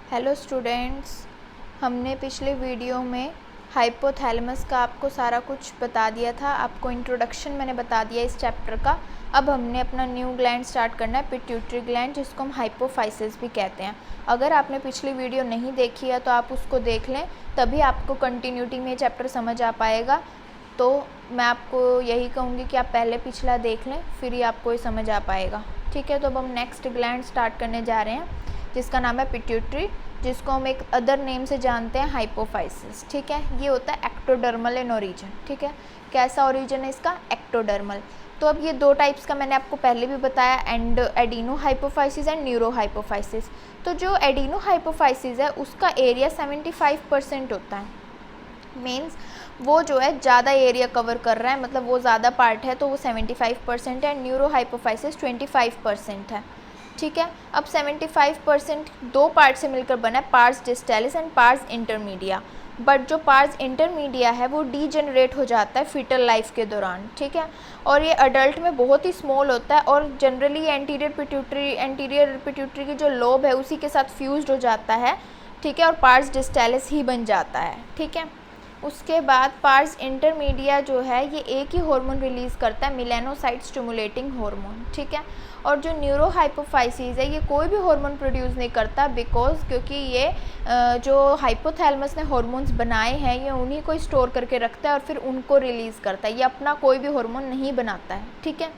Hello students, हमने पिछले video में हाइपोथैलेमस का आपको सारा कुछ बता दिया था। आपको इंट्रोडक्शन मैंने बता दिया इस चैप्टर का। अब हमने अपना न्यू ग्लैंड स्टार्ट करना है, पिट्यूटरी ग्लैंड, जिसको हम हाइपोफाइसिस भी कहते हैं। अगर आपने पिछली वीडियो नहीं देखी है तो आप उसको देख लें, तभी आपको कंटिन्यूटी में चैप्टर समझ आ पाएगा। तो मैं आपको यही कहूँगी कि आप पहले पिछला देख लें, फिर ही आपको ये समझ आ पाएगा। ठीक है, तो अब हम नेक्स्ट ग्लैंड स्टार्ट करने जा रहे हैं, जिसका नाम है पिट्यूटरी, जिसको हम एक अदर नेम से जानते हैं हाइपोफाइसिस। ठीक है, ये होता है एक्टोडर्मल इन ओरिजिन। ठीक है, कैसा ओरिजिन है इसका? एक्टोडर्मल। तो अब ये दो टाइप्स का मैंने आपको पहले भी बताया, and adeno hypophysis and neuro hypophysis. तो जो एडिनो हाइपोफाइसिस है उसका एरिया 75% होता है। मीन्स वो जो है ज़्यादा एरिया कवर कर रहा है, मतलब वो ज़्यादा पार्ट है, तो वो 75% है। न्यूरो हाइपोफाइसिस 25% है। ठीक है, अब 75% दो पार्ट से मिलकर बना है, pars distalis and pars intermedia. But जो पार्स इंटरमीडिया है वो डीजेनरेट हो जाता है फीटल लाइफ के दौरान। ठीक है, और ये अडल्ट में बहुत ही स्मॉल होता है, और जनरली एंटीरियर पिट्यूटरी की जो लोब है उसी के साथ फ्यूज्ड हो जाता है। ठीक है, और पार्स डिस्टेलिस ही बन जाता है। ठीक है, उसके बाद पार्स इंटरमीडिया जो है ये एक ही हार्मोन रिलीज़ करता है, मेलानोसाइट स्टिमुलेटिंग हार्मोन। ठीक है, और जो न्यूरो हाइपोफाइसिस है ये कोई भी हार्मोन प्रोड्यूस नहीं करता, बिकॉज क्योंकि ये जो हाइपोथैलेमस ने हार्मोन्स बनाए हैं ये उन्हीं को स्टोर करके रखता है और फिर उनको रिलीज़ करता है। ये अपना कोई भी हार्मोन नहीं बनाता है। ठीक है,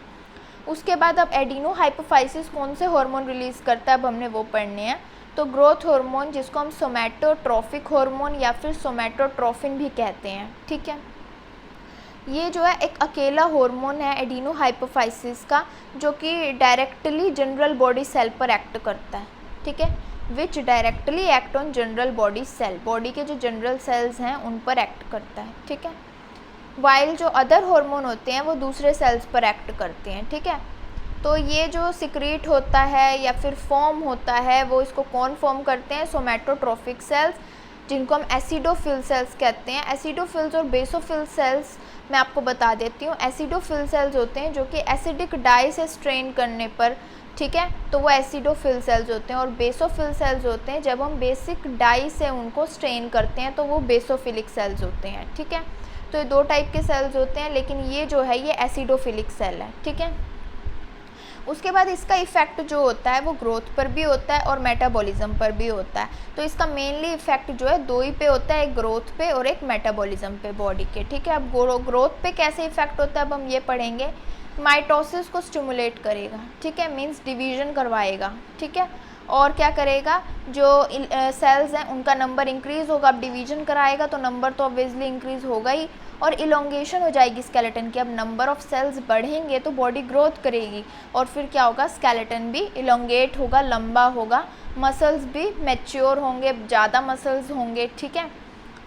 उसके बाद अब एडिनो हाइपोफाइसिस कौन से हार्मोन रिलीज़ करता है, अब हमने वो पढ़ने हैं। तो ग्रोथ हार्मोन, जिसको हम सोमैटोट्रोफिक हार्मोन या फिर सोमैटोट्रोफिन भी कहते हैं। ठीक है, ये जो है एक अकेला हार्मोन है एडिनो हाइपोफाइसिस का, जो कि डायरेक्टली जनरल बॉडी सेल पर एक्ट करता है। ठीक है, which directly act on general body cell, body के जो जनरल सेल्स हैं उन पर एक्ट करता है। ठीक है, वाइल जो अदर हार्मोन होते हैं वो दूसरे सेल्स पर एक्ट करते हैं। ठीक है, तो ये जो सिक्रीट होता है या फिर फॉर्म होता है वो इसको कौन फॉर्म करते हैं? सोमैटोट्रोफिक सेल्स, जिनको हम एसिडोफिल सेल्स कहते हैं। एसिडोफिल्स और बेसोफिल सेल्स मैं आपको बता देती हूँ। एसिडोफिल सेल्स होते हैं जो कि एसिडिक डाई से स्ट्रेन करने पर, ठीक है, तो वो एसिडोफिल सेल्स होते हैं। और बेसोफिल सेल्स होते हैं जब हम बेसिक डाई से उनको स्ट्रेन करते हैं, तो वो बेसोफिलिक सेल्स होते हैं। ठीक है, तो ये दो टाइप के सेल्स होते हैं, लेकिन ये जो है ये एसिडोफिलिक सेल है। ठीक है, उसके बाद इसका इफ़ेक्ट जो होता है वो ग्रोथ पर भी होता है और मेटाबॉलिज्म पर भी होता है। तो इसका मेनली इफेक्ट जो है दो ही पे होता है, एक ग्रोथ पे और एक मेटाबॉलिज्म पे बॉडी के। ठीक है, अब ग्रोथ पे कैसे इफेक्ट होता है अब हम ये पढ़ेंगे। माइटोसिस को स्टिमुलेट करेगा। ठीक है, मीन्स डिवीजन करवाएगा। ठीक है, और क्या करेगा, जो सेल्स हैं उनका नंबर इंक्रीज़ होगा। अब डिवीजन कराएगा तो नंबर तो ऑब्वियसली इंक्रीज़ होगा ही, और इलोंगेशन हो जाएगी स्केलेटन की। अब नंबर ऑफ सेल्स बढ़ेंगे तो बॉडी ग्रोथ करेगी, और फिर क्या होगा, स्केलेटन भी इलोंगेट होगा, लंबा होगा, मसल्स भी मैच्योर होंगे, ज़्यादा मसल्स होंगे। ठीक है,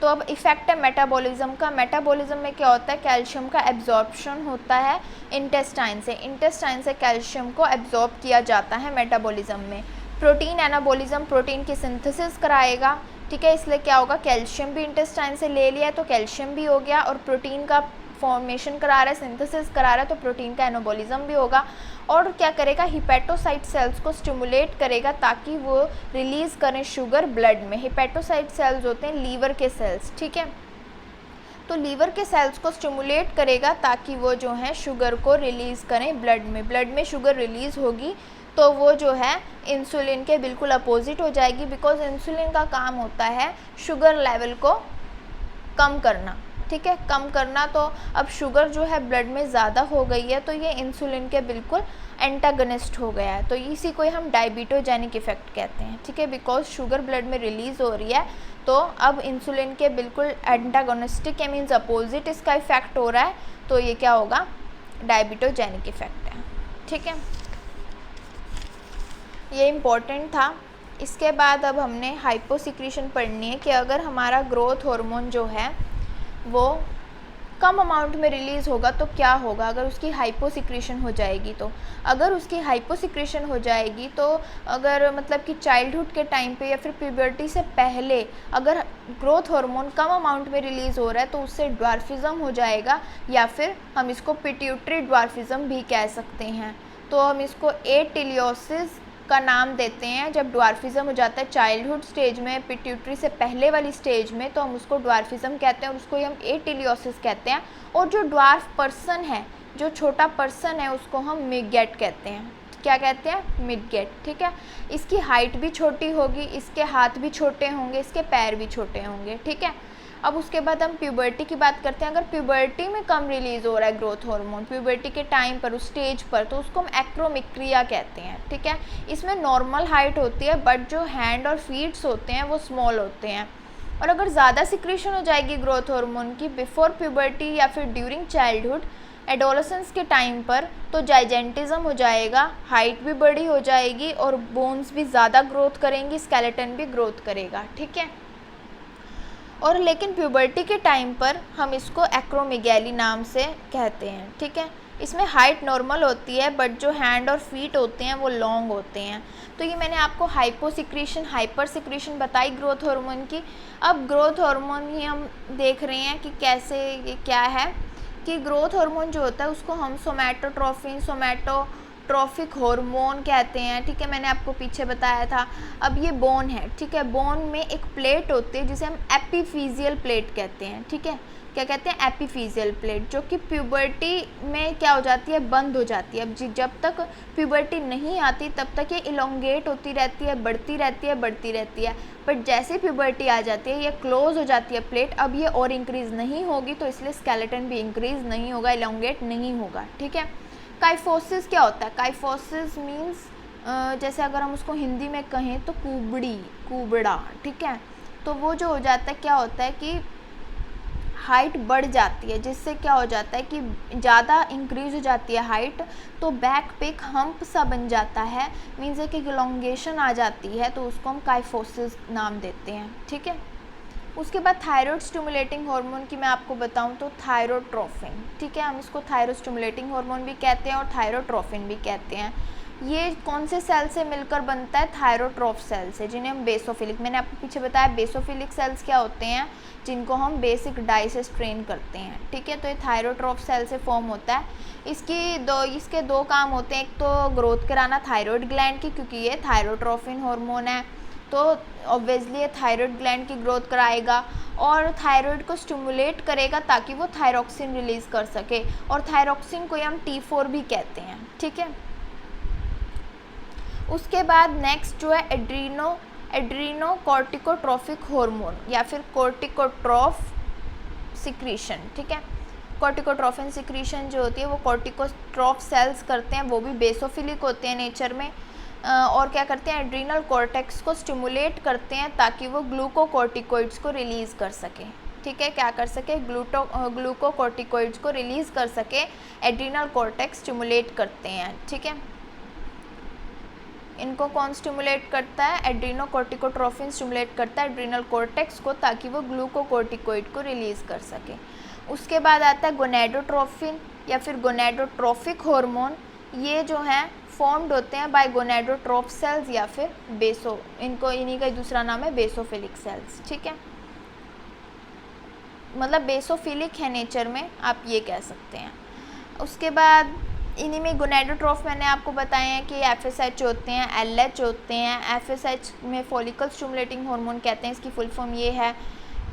तो अब इफ़ेक्ट है मेटाबॉलिज्म का। मेटाबॉलिज्म में क्या होता है, कैल्शियम का एब्जॉर्प्शन होता है इंटेस्टाइन से। इंटेस्टाइन से कैल्शियम को एब्जॉर्ब किया जाता है मेटाबॉलिज्म में। प्रोटीन एनाबॉलिज्म, प्रोटीन की सिंथेसिस कराएगा। ठीक है, इसलिए क्या होगा, कैल्शियम भी इंटेस्टाइन से ले लिया है तो कैल्शियम भी हो गया, और प्रोटीन का फॉर्मेशन करा रहा है, सिंथेसिस करा रहा है, तो प्रोटीन का एनाबॉलिज्म भी होगा। और क्या करेगा, हिपैटोसाइट सेल्स को स्टिमुलेट करेगा ताकि वो रिलीज़ करें शुगर ब्लड में। हिपैटोसाइट सेल्स होते हैं लीवर के सेल्स। ठीक है, तो लीवर के सेल्स को स्टिमुलेट करेगा ताकि वो जो है शुगर को रिलीज़ करें ब्लड में। ब्लड में शुगर रिलीज़ होगी तो वो जो है इंसुलिन के बिल्कुल अपोजिट हो जाएगी, बिकॉज इंसुलिन का काम होता है शुगर लेवल को कम करना। ठीक है, कम करना। तो अब शुगर जो है ब्लड में ज़्यादा हो गई है तो ये इंसुलिन के बिल्कुल एंटागनिस्ट हो गया है, तो इसी को हम डायबिटोजेनिक इफेक्ट कहते हैं। ठीक है, बिकॉज शुगर ब्लड में रिलीज़ हो रही है तो अब इंसुलिन के बिल्कुल एंटागोनिस्टिक मीन्स अपोजिट इसका इफेक्ट हो रहा है, तो ये क्या होगा, डायबिटोजेनिक इफेक्ट है। ठीक है, ये इम्पॉर्टेंट था। इसके बाद अब हमने हाइपोसिक्रीशन पढ़नी है कि अगर हमारा ग्रोथ हार्मोन जो है वो कम अमाउंट में रिलीज़ होगा तो क्या होगा अगर उसकी हाइपोसिक्रीशन हो जाएगी। तो अगर उसकी हाइपोसिक्रीशन हो जाएगी तो अगर मतलब कि चाइल्डहुड के टाइम पे या फिर प्यूबर्टी से पहले अगर ग्रोथ हार्मोन कम अमाउंट में रिलीज़ हो रहा है तो उससे ड्वार्फिज़म हो जाएगा, या फिर हम इसको पिट्यूटरी ड्वार्फिज़म भी कह सकते हैं। तो हम इसको एटिलियोसिस का नाम देते हैं जब ड्वार्फिज्म हो जाता है चाइल्डहुड स्टेज में, पिट्यूटरी से पहले वाली स्टेज में, तो हम उसको ड्वार्फिज्म कहते हैं और उसको हम एटिलियोसिस कहते हैं। और जो ड्वार्फ पर्सन है, जो छोटा पर्सन है, उसको हम मिडगेट कहते हैं। क्या कहते हैं? मिडगेट। ठीक है, इसकी हाइट भी छोटी होगी, इसके हाथ भी छोटे होंगे, इसके पैर भी छोटे होंगे। ठीक है, अब उसके बाद हम प्यूबर्टी की बात करते हैं। अगर प्यूबर्टी में कम रिलीज हो रहा है ग्रोथ हार्मोन प्यूबर्टी के टाइम पर, उस स्टेज पर, तो उसको हम एक्रोमिक्रिया कहते हैं। ठीक है, इसमें नॉर्मल हाइट होती है बट जो हैंड और फीट्स होते हैं वो स्मॉल होते हैं। और अगर ज़्यादा सिक्रीशन हो जाएगी ग्रोथ हार्मोन की बिफोर प्यूबर्टी या फिर ड्यूरिंग चाइल्डहुड, एडोलेसेंस के टाइम पर, तो जाइजेंटिज्म हो जाएगा, हाइट भी बड़ी हो जाएगी और बोन्स भी ज़्यादा ग्रोथ करेंगी, स्केलेटन भी ग्रोथ करेगा। ठीक है, और लेकिन प्यूबर्टी के टाइम पर हम इसको एक्रोमेगैली नाम से कहते हैं। ठीक है, इसमें हाइट नॉर्मल होती है बट जो हैंड और फीट होते हैं वो लॉन्ग होते हैं। तो ये मैंने आपको हाइपोसिक्रीशन हाइपर सिक्रीशन बताई ग्रोथ हार्मोन की। अब ग्रोथ हार्मोन ही हम देख रहे हैं कि कैसे, ये क्या है कि ग्रोथ हार्मोन जो होता है उसको हम सोमैटोट्रोफिन सोमैटोट्रोफिक हार्मोन कहते हैं। ठीक है, मैंने आपको पीछे बताया था। अब ये बोन है। ठीक है, बोन में एक प्लेट होती है जिसे हम एपिफिजियल प्लेट कहते हैं। ठीक है, क्या कहते हैं? एपिफिजियल प्लेट, जो कि प्यूबर्टी में क्या हो जाती है? बंद हो जाती है। अब जब तक प्यूबर्टी नहीं आती तब तक ये इलोंगेट होती रहती है, बढ़ती रहती है, बढ़ती रहती है। बट जैसे प्यूबर्टी आ जाती है ये क्लोज हो जाती है प्लेट, अब ये और इंक्रीज़ नहीं होगी, तो इसलिए स्केलेटन भी इंक्रीज़ नहीं होगा, इलोंगेट नहीं होगा। ठीक है, काइफोसिस क्या होता है? काइफोसिस मीन्स जैसे अगर हम उसको हिंदी में कहें तो कुबड़ा। ठीक है, तो वो जो हो जाता है, क्या होता है कि हाइट बढ़ जाती है, जिससे क्या हो जाता है कि ज़्यादा इंक्रीज हो जाती है हाइट, तो बैक पे एक हम्प सा बन जाता है, मीन्स एक इलोंगेशन आ जाती है, तो उसको हम काइफोसिस नाम देते हैं। ठीक है, उसके बाद थायराइड स्टिमुलेटिंग हार्मोन की मैं आपको बताऊं तो थायरोट्रोफिन। ठीक है, हम इसको थायराइड स्टिमुलेटिंग हार्मोन भी कहते हैं और थायरोट्रोफिन भी कहते हैं। ये कौन से सेल से मिलकर बनता है? थायरोट्रोफ सेल से, जिन्हें हम बेसोफिलिक, मैंने आपको पीछे बताया बेसोफिलिक सेल्स क्या होते हैं, जिनको हम बेसिक डाई से स्ट्रेन करते हैं। ठीक है, तो ये थायरोट्रोफ सेल से फॉर्म होता है। इसके दो काम होते हैं, एक तो ग्रोथ कराना थायराइड ग्लैंड की, क्योंकि ये थायरोट्रोफिन हार्मोन है, तो ऑब्वियसली ये थायराइड ग्लैंड की ग्रोथ कराएगा और थायराइड को स्टिमुलेट करेगा ताकि वो थायरोक्सिन रिलीज कर सके, और थायरोक्सिन को हम T4 भी कहते हैं। ठीक है, उसके बाद नेक्स्ट जो है एड्रीनो कॉर्टिकोट्रोफिक हार्मोन या फिर कॉर्टिकोट्रोफ सिक्रीशन। ठीक है, कॉर्टिकोट्रोफिन सिक्रीशन जो होती है वो कॉर्टिकोट्रोफ सेल्स करते हैं, वो भी बेसोफिलिक होते हैं नेचर में, और क्या करते हैं? एड्रीनल कॉर्टेक्स को स्टिमुलेट करते हैं ताकि वो ग्लूकोकॉर्टिकोइड्स को रिलीज़ कर सके। ठीक है, क्या कर सके? ग्लूकोकॉर्टिकोइड्स को रिलीज़ कर सके, एड्रीनल कॉर्टेक्स स्टिमुलेट करते हैं। ठीक है, इनको कौन स्टिमुलेट करता है? एड्रीनोकॉर्टिकोट्रोफिन स्टिमुलेट करता है एड्रीनल कॉर्टेक्स को ताकि वो ग्लूकोकॉर्टिकोइड को रिलीज़ कर सके। उसके बाद आता है गोनेडोट्रोफिन या फिर गोनेडोट्रोफिक हार्मोन। ये जो हैं फॉर्म्ड होते हैं बाय गोनेडोट्रोफ सेल्स या फिर इन्हीं का दूसरा नाम है बेसोफिलिक सेल्स। ठीक है, मतलब बेसोफिलिक है नेचर में, आप ये कह सकते हैं। उसके बाद इन्हीं में गोनेडोट्रोफ मैंने आपको बताए हैं कि FSH होते हैं, LH होते हैं। FSH में फॉलिकल स्टिमुलेटिंग हार्मोन कहते हैं, इसकी फुल फॉर्म ये है।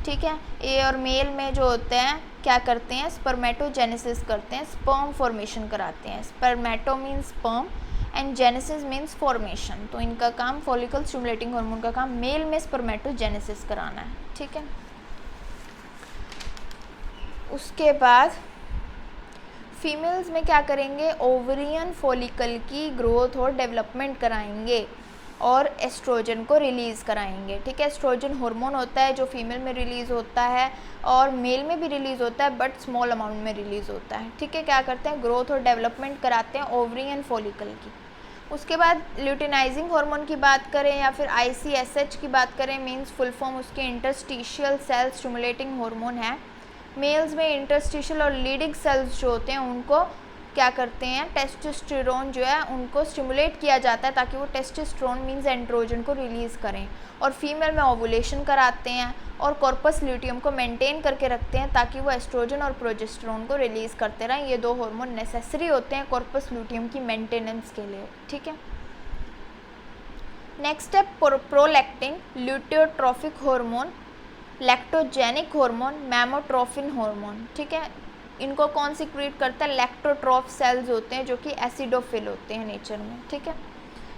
ठीक है, ये और मेल में जो होते हैं क्या करते हैं? स्पर्मेटोजेनेसिस करते हैं, स्पर्म फॉर्मेशन कराते हैं। Spermato means sperm and genesis means formation, तो इनका काम फॉलिकल स्टिमुलेटिंग हार्मोन का काम मेल में स्पर्मेटोजेनेसिस कराना है। ठीक है, उसके बाद फीमेल्स में क्या करेंगे? ओवरियन फॉलिकल की ग्रोथ और डेवलपमेंट कराएंगे और एस्ट्रोजन को रिलीज़ कराएंगे। ठीक है, एस्ट्रोजन हार्मोन होता है जो फीमेल में रिलीज़ होता है और मेल में भी रिलीज़ होता है बट स्मॉल अमाउंट में रिलीज़ होता है। ठीक है, क्या करते हैं? ग्रोथ और डेवलपमेंट कराते हैं ओवरियन फॉलिकल की। उसके बाद ल्यूटिनाइजिंग हार्मोन की बात करें या फिर ICSH की बात करें, मीन्स फुल फॉर्म उसके इंटरस्टिशियल सेल स्टिमुलेटिंग हार्मोन है। मेल्स में इंटरस्टिशियल और लीडिंग सेल्स जो होते हैं उनको क्या करते हैं? टेस्टोस्टेरोन जो है उनको स्टिमुलेट किया जाता है ताकि वो टेस्टोस्टेरोन मीन्स एंड्रोजन को रिलीज़ करें, और फीमेल में ओवुलेशन कराते हैं और कॉर्पस ल्यूटियम को मेंटेन करके रखते हैं ताकि वो एस्ट्रोजन और प्रोजेस्टेरोन को रिलीज़ करते रहें। ये दो हार्मोन नेसेसरी होते हैं कॉर्पस ल्यूटियम की मेंटेनेंस के लिए। ठीक है, नेक्स्ट है prolactin, luteotrophic hormone, lactogenic hormone, mammotrophin hormone. ठीक है, इनको कौन सिक्रीट करता है? लैक्टोट्रोफ सेल्स होते हैं जो कि एसिडोफिल होते हैं नेचर में। ठीक है,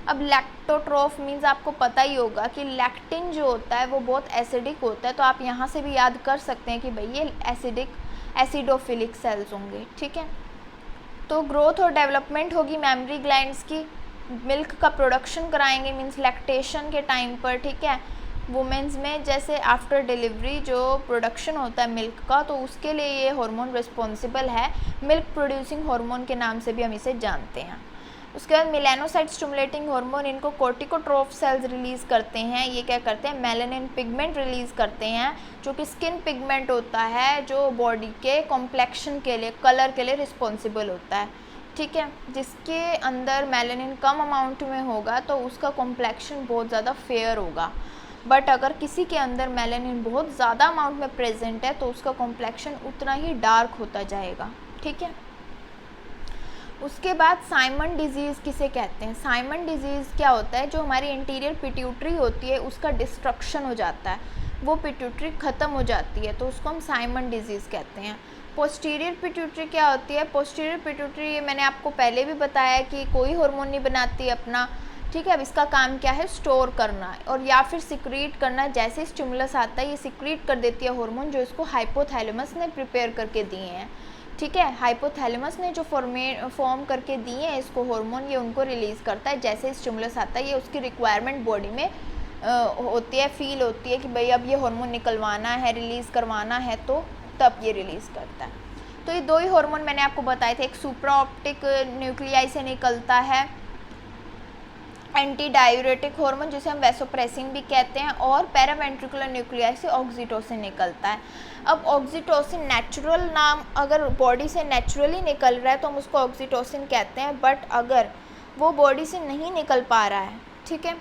अब लैक्टोट्रोफ मीन्स आपको पता ही होगा कि लैक्टिन जो होता है वो बहुत एसिडिक होता है, तो आप यहाँ से भी याद कर सकते हैं कि भाई ये एसिडोफिलिक सेल्स होंगे। ठीक है, तो ग्रोथ और डेवलपमेंट होगी मैमरी ग्लैंड्स की, मिल्क का प्रोडक्शन कराएंगे मीन्स लैक्टेशन के टाइम पर। ठीक है, वुमेंस में जैसे आफ्टर डिलीवरी जो प्रोडक्शन होता है मिल्क का, तो उसके लिए ये हार्मोन रिस्पॉन्सिबल है, मिल्क प्रोड्यूसिंग हार्मोन के नाम से भी हम इसे जानते हैं। उसके बाद मेलानोसाइट स्टिमुलेटिंग हार्मोन, इनको कोर्टिकोट्रोफ सेल्स रिलीज़ करते हैं। ये क्या करते हैं? मेलानिन पिगमेंट रिलीज़ करते हैं, जो कि स्किन पिगमेंट होता है जो बॉडी के कॉम्प्लेक्शन के लिए, कलर के लिए रिस्पॉन्सिबल होता है। ठीक है, जिसके अंदर मेलानिन कम अमाउंट में होगा तो उसका कॉम्प्लेक्शन बहुत ज़्यादा फेयर होगा, बट अगर किसी के अंदर मेलानिन बहुत ज़्यादा अमाउंट में प्रेजेंट है तो उसका कॉम्प्लेक्शन उतना ही डार्क होता जाएगा। ठीक है, उसके बाद साइमन डिजीज़ किसे कहते हैं? साइमन डिजीज़ क्या होता है? जो हमारी इंटीरियर पिट्यूटरी होती है उसका डिस्ट्रक्शन हो जाता है, वो पिट्यूटरी ख़त्म हो जाती है, तो उसको हम साइमन डिजीज़ कहते हैं। पोस्टीरियर पिट्यूटरी क्या होती है? पोस्टीरियर पिट्यूटरी ये मैंने आपको पहले भी बताया कि कोई हार्मोन नहीं बनाती अपना। ठीक है, अब इसका काम क्या है? स्टोर करना और या फिर सिक्रीट करना। जैसे स्टिमुलस आता है ये सिक्रीट कर देती है हार्मोन, जो इसको हाइपोथैलेमस ने प्रिपेयर करके दिए हैं। ठीक है, हाइपोथैलेमस ने जो फॉर्म करके दिए हैं इसको हार्मोन, ये उनको रिलीज़ करता है। जैसे स्टिमुलस आता है ये उसकी रिक्वायरमेंट बॉडी में होती है, फील होती है कि भाई अब ये हार्मोन निकलवाना है, रिलीज़ करवाना है, तो तब ये रिलीज़ करता है। तो ये दो ही हार्मोन मैंने आपको बताए थे, एक सुप्राऑप्टिक न्यूक्लियाई से निकलता है एंटी डायूरेटिक हार्मोन जिसे हम वैसोप्रेसिन भी कहते हैं, और पैरावेंट्रिकुलर न्यूक्लियाई से ऑक्सीटोसिन निकलता है। अब ऑक्सीटोसिन नेचुरल नाम, अगर बॉडी से नेचुरली निकल रहा है तो हम उसको ऑक्सीटोसिन कहते हैं, बट अगर वो बॉडी से नहीं निकल पा रहा है, ठीक है,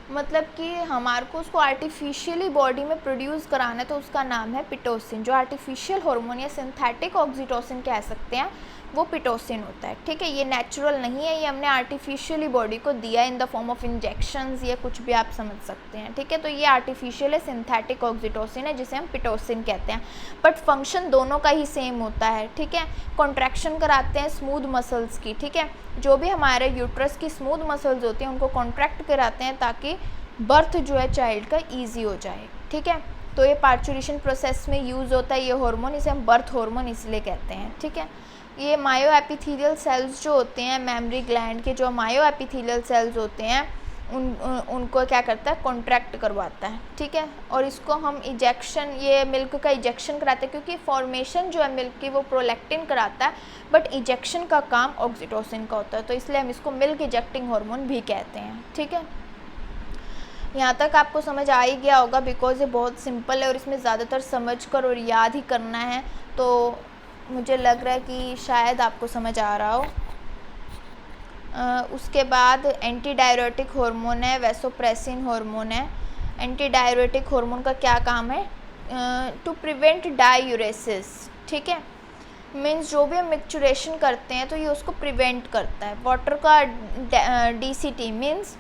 मतलब कि हमारे को उसको आर्टिफिशियली बॉडी में प्रोड्यूस कराना है, तो उसका नाम है पिटोसिन। जो आर्टिफिशियल हार्मोन या सिंथेटिक ऑक्सीटोसिन कह सकते हैं वो पिटोसिन होता है। ठीक है, ये नेचुरल नहीं है, ये हमने आर्टिफिशियली बॉडी को दिया in the form of injections या कुछ भी आप समझ सकते हैं। ठीक है, तो ये आर्टिफिशियल है, सिंथेटिक ऑक्सीटोसिन है जिसे हम पिटोसिन कहते हैं, बट फंक्शन दोनों का ही सेम होता है। ठीक है, कॉन्ट्रैक्शन कराते हैं स्मूथ मसल्स की। ठीक है, जो भी हमारे यूट्रस की स्मूथ मसल्स होती हैं उनको कॉन्ट्रैक्ट कराते हैं ताकि बर्थ जो है चाइल्ड का ईजी हो जाए। ठीक है, तो ये पार्चुरेशन प्रोसेस में यूज़ होता है ये हार्मोन, इसे हम बर्थ हार्मोन इसलिए कहते हैं। ठीक है, ये मायो एपिथेलियल सेल्स जो होते हैं मैमरी ग्लैंड के, जो मायो एपिथेलियल सेल्स होते हैं उनको क्या करता है? कॉन्ट्रैक्ट करवाता है। ठीक है, और इसको हम इजेक्शन, ये मिल्क का इजेक्शन कराते हैं, क्योंकि फॉर्मेशन जो है मिल्क की वो प्रोलैक्टिन कराता है, बट इजेक्शन का काम ऑक्सीटोसिन का होता है, तो इसलिए हम इसको मिल्क इजेक्टिंग हार्मोन भी कहते हैं। ठीक है, यहाँ तक आपको समझ आ ही गया होगा, बिकॉज ये बहुत सिंपल है और इसमें ज़्यादातर समझ कर और याद ही करना है, तो मुझे लग रहा है कि शायद आपको समझ आ रहा हो। उसके बाद एंटी डायरेटिक हार्मोन है, वैसोप्रेसिन हार्मोन है। एंटी डायरेटिक हार्मोन का क्या काम है? To prevent diuresis. ठीक है, मीन्स जो भी हम मिक्चुरेशन करते हैं तो ये उसको प्रिवेंट करता है। वाटर का DCT मीन्स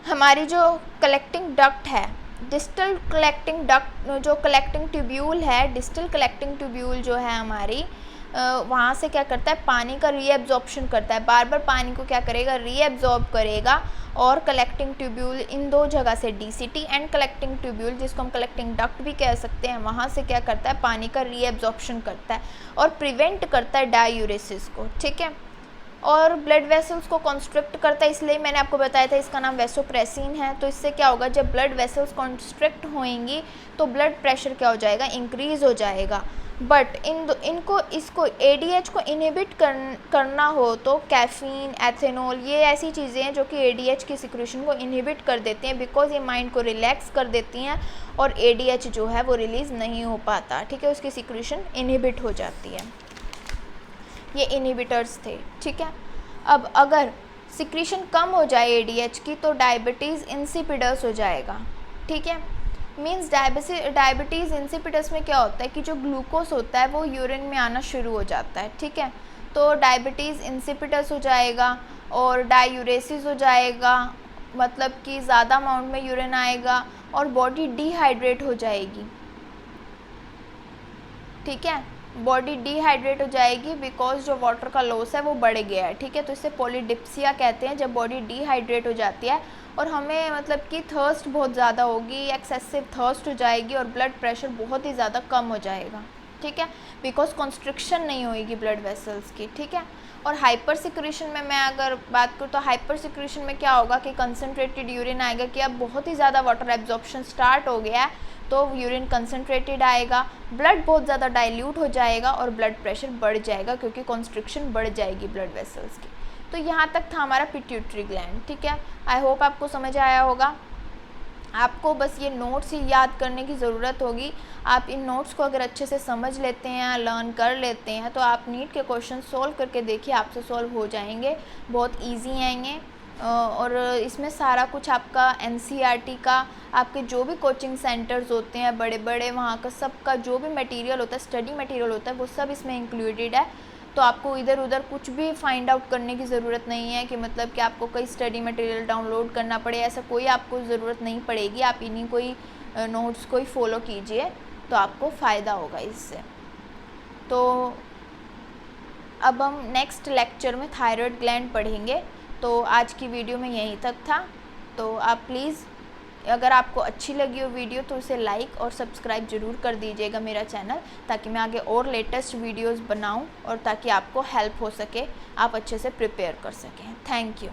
हमारी जो कलेक्टिंग डक्ट है, डिस्टल कलेक्टिंग डक्ट, जो कलेक्टिंग ट्यूब्यूल है, डिस्टल कलेक्टिंग ट्यूब्यूल जो है हमारी, वहाँ से क्या करता है? पानी का रीएब्जॉर्प्शन करता है, बार बार पानी को क्या करेगा? रीएब्जॉर्ब करेगा। और कलेक्टिंग ट्यूब्यूल इन दो जगह से, DCT एंड कलेक्टिंग ट्यूब्यूल, जिसको हम कलेक्टिंग डक्ट भी कह सकते हैं, वहाँ से क्या करता है? पानी का रीएब्जॉर्प्शन करता है और प्रिवेंट करता है डायूरेसिस को। ठीक है, और ब्लड वेसल्स को कॉन्स्ट्रिक्ट करता है, इसलिए मैंने आपको बताया था इसका नाम वैसोप्रेसिन है। तो इससे क्या होगा? जब ब्लड वेसल्स कॉन्स्ट्रिक्ट होएंगी तो ब्लड प्रेशर क्या हो जाएगा? इंक्रीज़ हो जाएगा। बट इसको ADH को इनहिबिट करना हो तो कैफीन, एथेनॉल, ये ऐसी चीज़ें हैं जो कि ADH की सिक्रेशन को इनहिबिट कर देते हैं, बिकॉज ये माइंड को रिलैक्स कर देती हैं और ADH जो है वो रिलीज़ नहीं हो पाता। ठीक है, उसकी सिक्रेशन इनहिबिट हो जाती है। ये इनहिबिटर्स थे। ठीक है, अब अगर सिक्रीशन कम हो जाए ADH की तो डायबिटीज़ इंसिपिडस हो जाएगा। ठीक है, मीन्स डायबिटीज़ इंसिपिडस में क्या होता है कि जो ग्लूकोज होता है वो यूरिन में आना शुरू हो जाता है। ठीक है, तो डायबिटीज़ इंसिपिडस हो जाएगा और डायूरेसिस हो जाएगा मतलब कि ज़्यादा अमाउंट में यूरिन आएगा और बॉडी डिहाइड्रेट हो जाएगी। ठीक है, बॉडी डिहाइड्रेट हो जाएगी बिकॉज जो वाटर का लॉस है वो बढ़ गया है। ठीक है, तो इसे पॉलीडिप्सिया कहते हैं, जब बॉडी डिहाइड्रेट हो जाती है और हमें मतलब कि थर्स्ट बहुत ज़्यादा होगी, एक्सेसिव थर्स्ट हो जाएगी और ब्लड प्रेशर बहुत ही ज़्यादा कम हो जाएगा। ठीक है, बिकॉज कॉन्स्ट्रिक्शन नहीं होएगी ब्लड वेसल्स की। ठीक है, और हाइपर सिक्रेशन में मैं अगर बात करूँ तो हाइपर सिक्रेशन में क्या होगा कि कंसनट्रेटेड यूरिन आएगा कि अब बहुत ही ज़्यादा वाटर एब्जॉर्प्शन स्टार्ट हो गया है, तो यूरिन कंसनट्रेटेड आएगा, ब्लड बहुत ज़्यादा डाइल्यूट हो जाएगा और ब्लड प्रेशर बढ़ जाएगा क्योंकि कॉन्स्ट्रिक्शन बढ़ जाएगी ब्लड वेसल्स की। तो यहाँ तक था हमारा पिट्यूटरी ग्लैंड। ठीक है, आई होप आपको समझ आया होगा। आपको बस ये नोट्स ही याद करने की ज़रूरत होगी। आप इन नोट्स को अगर अच्छे से समझ लेते हैं, लर्न कर लेते हैं, तो आप नीट के क्वेश्चन सॉल्व करके देखिए, आपसे सॉल्व हो जाएंगे, बहुत इजी आएंगे। और इसमें सारा कुछ आपका एनसीईआरटी का, आपके जो भी कोचिंग सेंटर्स होते हैं बड़े बड़े, वहाँ का सबका जो भी मटेरियल होता है, स्टडी मटेरियल होता है, वो सब इसमें इंक्लूडेड है। तो आपको इधर उधर कुछ भी फाइंड आउट करने की ज़रूरत नहीं है कि मतलब कि आपको कोई स्टडी मटेरियल डाउनलोड करना पड़े, ऐसा कोई आपको ज़रूरत नहीं पड़ेगी। आप इन्हीं कोई नोट्स को ही फॉलो कीजिए तो आपको फ़ायदा होगा इससे। तो अब हम नेक्स्ट लेक्चर में थायराइड ग्लैंड पढ़ेंगे। तो आज की वीडियो में यहीं तक था। तो आप प्लीज़, अगर आपको अच्छी लगी हो वीडियो तो उसे लाइक और सब्सक्राइब ज़रूर कर दीजिएगा मेरा चैनल, ताकि मैं आगे और लेटेस्ट वीडियोस बनाऊं और ताकि आपको हेल्प हो सके, आप अच्छे से प्रिपेयर कर सकें। Thank you.